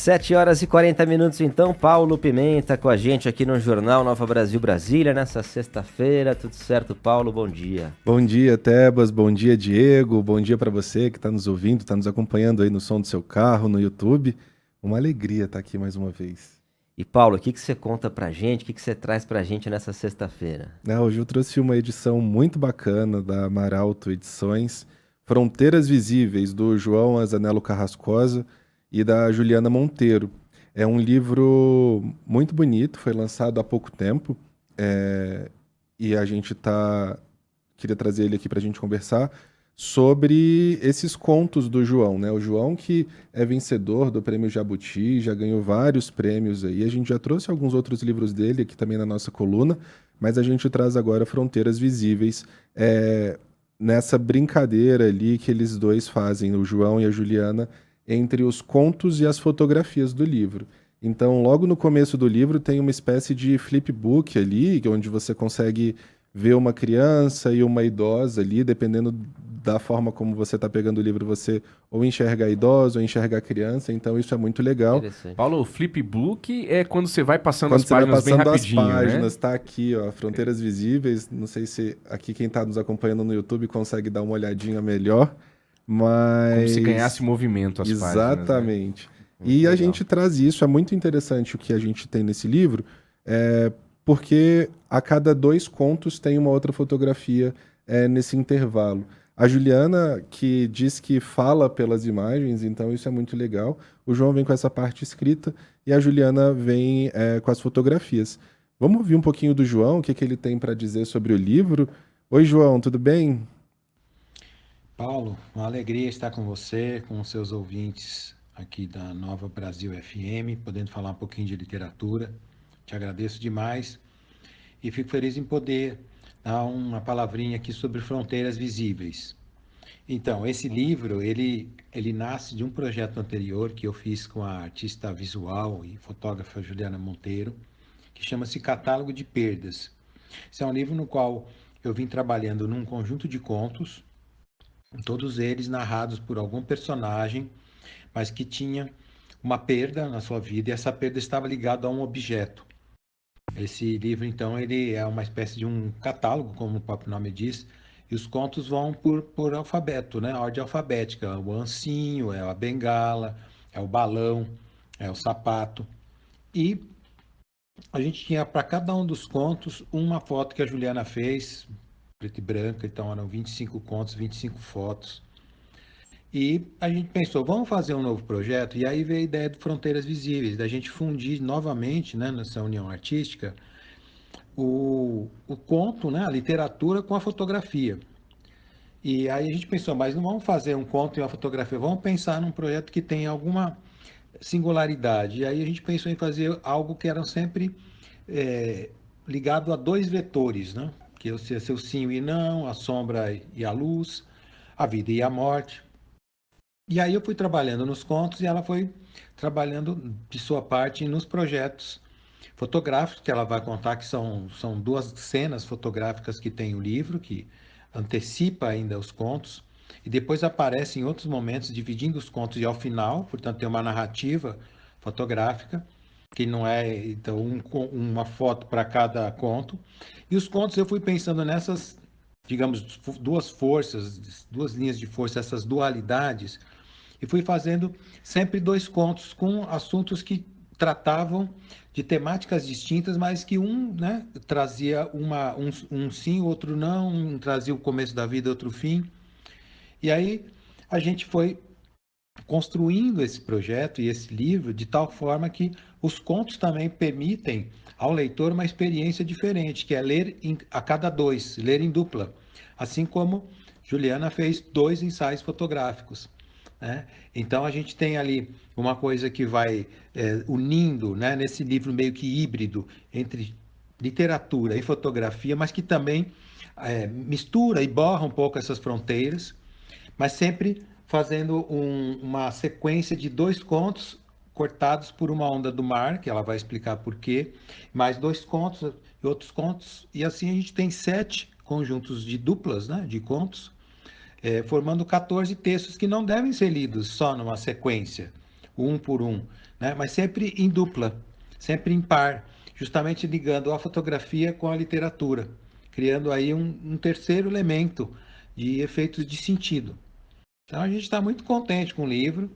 7h40 então, Paulo Pimenta com a gente aqui no Jornal Nova Brasil Brasília, nessa sexta-feira. Tudo certo, Paulo? Bom dia. Bom dia, Tebas. Bom dia, Diego. Bom dia para você que está nos ouvindo, está nos acompanhando aí no som do seu carro, no YouTube. Uma alegria estar aqui mais uma vez. E Paulo, o que você conta pra gente? O que você traz pra gente nessa sexta-feira? Hoje eu trouxe uma edição muito bacana da Amaralto Edições, Fronteiras Visíveis, do João Azanello Carrascosa e da Juliana Monteiro. É um livro muito bonito, foi lançado há pouco tempo, e a gente queria trazer ele aqui para a gente conversar sobre esses contos do João, né? O João que é vencedor do Prêmio Jabuti, já ganhou vários prêmios aí. A gente já trouxe alguns outros livros dele aqui também na nossa coluna, mas a gente traz agora Fronteiras Visíveis, nessa brincadeira ali que eles dois fazem, o João e a Juliana, entre os contos e as fotografias do livro. Então, logo no começo do livro tem uma espécie de flipbook ali, onde você consegue ver uma criança e uma idosa ali, dependendo da forma como você está pegando o livro, você ou enxerga a idosa ou enxerga a criança, então isso é muito legal. Paulo, o flipbook é quando você vai passando Quando as páginas bem rapidinho, as páginas, né? tá aqui, ó, Fronteiras Visíveis, não sei se aqui quem está nos acompanhando no YouTube consegue dar uma olhadinha melhor, mas... Como se ganhasse movimento as páginas, né? Exatamente. E legal. A gente traz isso, é muito interessante o que a gente tem nesse livro, porque a cada 2 contos tem uma outra fotografia nesse intervalo. A Juliana, que diz que fala pelas imagens, então isso é muito legal. O João vem com essa parte escrita e a Juliana vem com as fotografias. Vamos ouvir um pouquinho do João, o que ele tem para dizer sobre o livro. Oi, João, tudo bem? Paulo, uma alegria estar com você, com os seus ouvintes aqui da Nova Brasil FM, podendo falar um pouquinho de literatura. Te agradeço demais e fico feliz em poder dar uma palavrinha aqui sobre Fronteiras Visíveis. Então, esse livro, ele nasce de um projeto anterior que eu fiz com a artista visual e fotógrafa Juliana Monteiro, que chama-se Catálogo de Perdas. Esse é um livro no qual eu vim trabalhando num conjunto de contos, todos eles narrados por algum personagem, mas que tinha uma perda na sua vida e essa perda estava ligada a um objeto. Esse livro, então, ele é uma espécie de um catálogo, como o próprio nome diz, e os contos vão por alfabeto, né? Ordem alfabética. O ancinho, é a bengala, é o balão, é o sapato. E a gente tinha para cada um dos contos uma foto que a Juliana fez, preto e branca, então eram 25 contos, 25 fotos. E a gente pensou, vamos fazer um novo projeto? E aí veio a ideia do Fronteiras Visíveis, da gente fundir novamente, né, nessa união artística, o conto, né, a literatura com a fotografia. E aí a gente pensou, mas não vamos fazer um conto e uma fotografia, vamos pensar num projeto que tenha alguma singularidade. E aí a gente pensou em fazer algo que era sempre ligado a 2 vetores, né? Que ia ser o sim e não, a sombra e a luz, a vida e a morte. E aí eu fui trabalhando nos contos e ela foi trabalhando de sua parte nos projetos fotográficos que ela vai contar, que são 2 cenas fotográficas que tem o livro, que antecipa ainda os contos, e depois aparece em outros momentos dividindo os contos e ao final, portanto tem uma narrativa fotográfica, que não é então uma foto para cada conto. E os contos eu fui pensando nessas, digamos, 2 forças, 2 linhas de força, essas dualidades, e fui fazendo sempre 2 contos com assuntos que tratavam de temáticas distintas, mas que um, né, trazia um sim, outro não, um trazia o começo da vida, outro fim. E aí a gente foi construindo esse projeto e esse livro de tal forma que os contos também permitem ao leitor uma experiência diferente, que é ler a cada 2, ler em dupla. Assim como Juliana fez 2 ensaios fotográficos, né? Então a gente tem ali uma coisa que vai unindo, né, nesse livro meio que híbrido entre literatura e fotografia, mas que também mistura e borra um pouco essas fronteiras, mas sempre fazendo uma sequência de 2 contos cortados por uma onda do mar, que ela vai explicar por quê, mais 2 contos e outros contos, e assim a gente tem 7 conjuntos de duplas, né, de contos, formando 14 textos que não devem ser lidos só numa sequência, um por um, né? Mas sempre em dupla, sempre em par, justamente ligando a fotografia com a literatura, criando aí um terceiro elemento de efeitos de sentido. Então a gente está muito contente com o livro,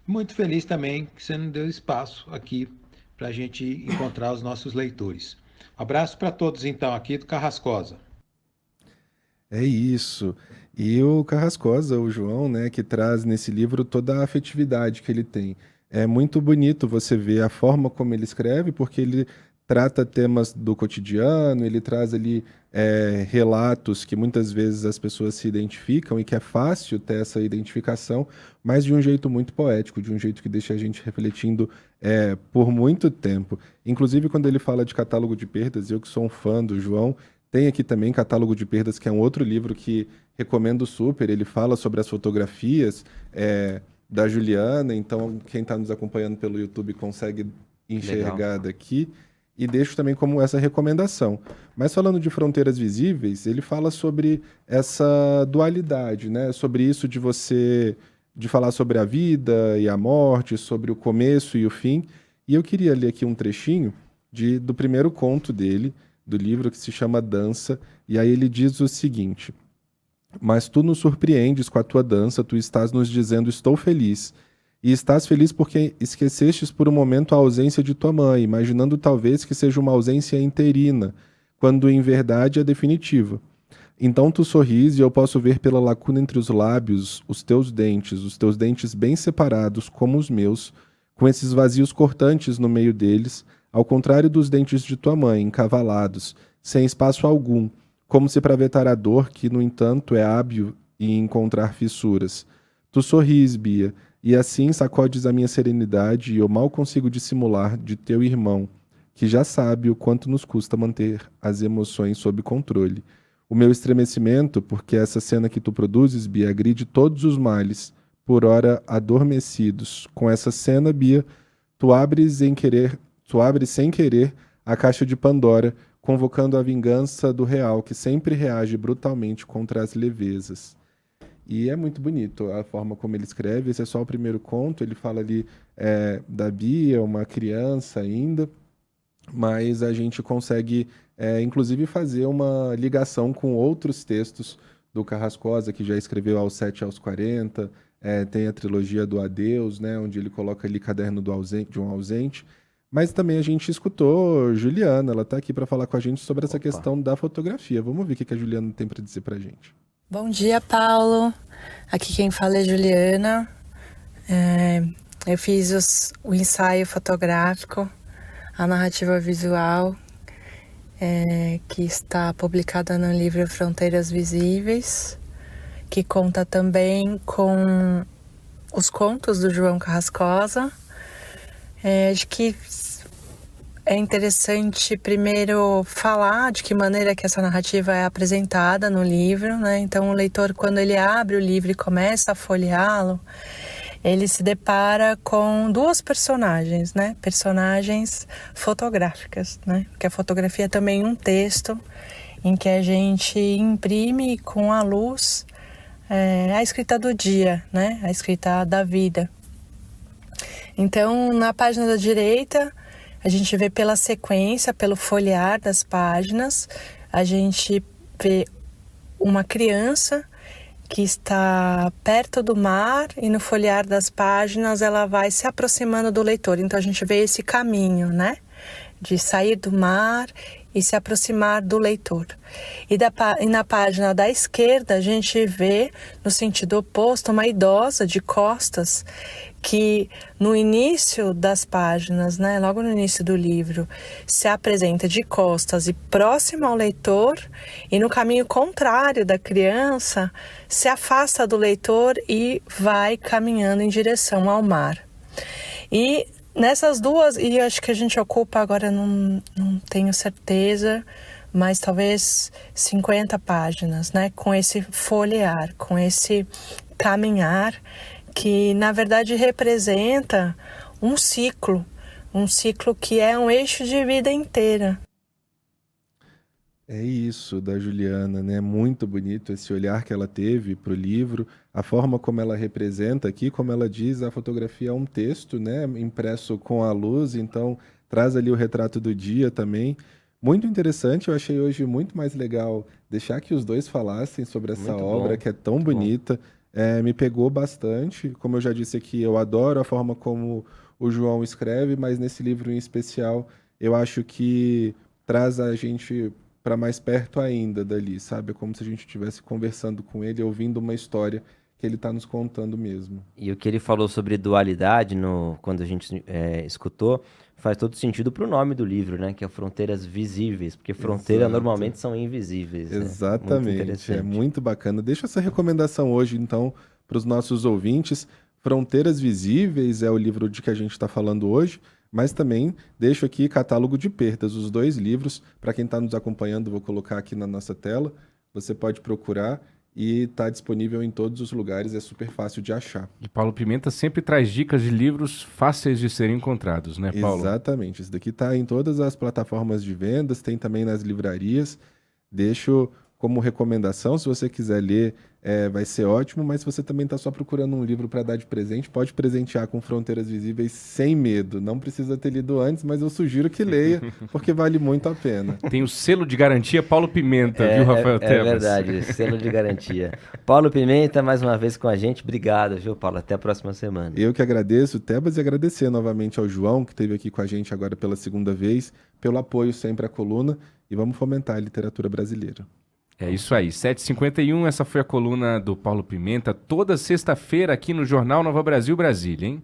muito feliz também que você nos deu espaço aqui para a gente encontrar os nossos leitores. Um abraço para todos então aqui do Carrascosa. É isso. E o Carrascosa, o João, né, que traz nesse livro toda a afetividade que ele tem. É muito bonito você ver a forma como ele escreve, porque ele trata temas do cotidiano, ele traz ali relatos que muitas vezes as pessoas se identificam e que é fácil ter essa identificação, mas de um jeito muito poético, de um jeito que deixa a gente refletindo por muito tempo. Inclusive, quando ele fala de catálogo de perdas, eu que sou um fã do João, tem aqui também Catálogo de Perdas, que é um outro livro que recomendo super. Ele fala sobre as fotografias da Juliana, então quem está nos acompanhando pelo YouTube consegue enxergar Legal. daqui. E deixo também como essa recomendação. Mas falando de Fronteiras Visíveis, ele fala sobre essa dualidade, né? Sobre isso de falar sobre a vida e a morte, sobre o começo e o fim. E eu queria ler aqui um trechinho do primeiro conto dele, do livro, que se chama Dança, e aí ele diz o seguinte: mas tu nos surpreendes com a tua dança, tu estás nos dizendo estou feliz, e estás feliz porque esquecestes por um momento a ausência de tua mãe, imaginando talvez que seja uma ausência interina, quando em verdade é definitiva. Então tu sorris e eu posso ver pela lacuna entre os lábios os teus dentes bem separados como os meus, com esses vazios cortantes no meio deles, ao contrário dos dentes de tua mãe, encavalados, sem espaço algum, como se para vetar a dor que, no entanto, é hábil em encontrar fissuras. Tu sorris, Bia, e assim sacodes a minha serenidade e eu mal consigo dissimular de teu irmão, que já sabe o quanto nos custa manter as emoções sob controle. O meu estremecimento, porque essa cena que tu produzes, Bia, agride todos os males, por ora adormecidos. Com essa cena, Bia, tu abres sem querer a caixa de Pandora, convocando a vingança do real, que sempre reage brutalmente contra as levezas. E é muito bonito a forma como ele escreve. Esse é só o primeiro conto, ele fala ali da Bia, uma criança ainda, mas a gente consegue, inclusive, fazer uma ligação com outros textos do Carrascosa, que já escreveu Aos 7 aos 40, tem a trilogia do Adeus, né, onde ele coloca ali Caderno de um Ausente, mas também a gente escutou Juliana, ela está aqui para falar com a gente sobre essa questão da fotografia. Vamos ver o que a Juliana tem para dizer para a gente. Bom dia, Paulo. Aqui quem fala é Juliana. Eu fiz o ensaio fotográfico, a narrativa visual, que está publicada no livro Fronteiras Visíveis, que conta também com os contos do João Carrascosa. Acho que é interessante primeiro falar de que maneira que essa narrativa é apresentada no livro, né? Então o leitor, quando ele abre o livro e começa a folheá-lo, ele se depara com duas personagens, né? Personagens fotográficas, né? Porque a fotografia é também um texto em que a gente imprime com a luz a escrita do dia, né? A escrita da vida. Então, na página da direita, a gente vê pela sequência, pelo folhear das páginas, a gente vê uma criança que está perto do mar e no folhear das páginas ela vai se aproximando do leitor. Então a gente vê esse caminho, né? De sair do mar e se aproximar do leitor. E na página da esquerda a gente vê, no sentido oposto, uma idosa de costas que no início das páginas, né, logo no início do livro, se apresenta de costas e próxima ao leitor, e no caminho contrário da criança, se afasta do leitor e vai caminhando em direção ao mar. E nessas duas, e acho que a gente ocupa agora, não tenho certeza, mas talvez 50 páginas, né, com esse folhear, com esse caminhar, que na verdade representa um ciclo que é um eixo de vida inteira. É isso, da Juliana, né? Muito bonito esse olhar que ela teve para o livro, a forma como ela representa aqui, como ela diz, a fotografia é um texto, né? Impresso com a luz, então traz ali o retrato do dia também. Muito interessante, eu achei hoje muito mais legal deixar que os dois falassem sobre essa Muito obra bom, que é tão muito bom. bonita. Me pegou bastante, como eu já disse aqui, eu adoro a forma como o João escreve, mas nesse livro em especial, eu acho que traz a gente para mais perto ainda dali, sabe? É como se a gente estivesse conversando com ele, ouvindo uma história que ele está nos contando mesmo. E o que ele falou sobre dualidade quando a gente escutou, faz todo sentido pro nome do livro, né? Que é Fronteiras Visíveis, porque fronteiras Exato. normalmente são invisíveis. Né? Muito Exatamente, é interessante. muito bacana. Deixa essa recomendação hoje, então, para os nossos ouvintes. Fronteiras Visíveis é o livro de que a gente está falando hoje, mas também deixo aqui Catálogo de Perdas, os dois livros. Para quem está nos acompanhando, vou colocar aqui na nossa tela. Você pode procurar e está disponível em todos os lugares, é super fácil de achar. E Paulo Pimenta sempre traz dicas de livros fáceis de serem encontrados, né, Paulo? Exatamente, esse daqui está em todas as plataformas de vendas, tem também nas livrarias. Deixo como recomendação, se você quiser ler, vai ser ótimo, mas se você também está só procurando um livro para dar de presente, pode presentear com Fronteiras Visíveis sem medo. Não precisa ter lido antes, mas eu sugiro que leia, porque vale muito a pena. Tem o selo de garantia Paulo Pimenta, viu, Rafael Tebas? É verdade, selo de garantia. Paulo Pimenta, mais uma vez com a gente. Obrigado, viu, Paulo? Até a próxima semana. Eu que agradeço, Tebas, e agradecer novamente ao João, que esteve aqui com a gente agora pela segunda vez, pelo apoio sempre à coluna, e vamos fomentar a literatura brasileira. É isso aí, 7h51, essa foi a coluna do Paulo Pimenta, toda sexta-feira aqui no Jornal Nova Brasil Brasília, hein?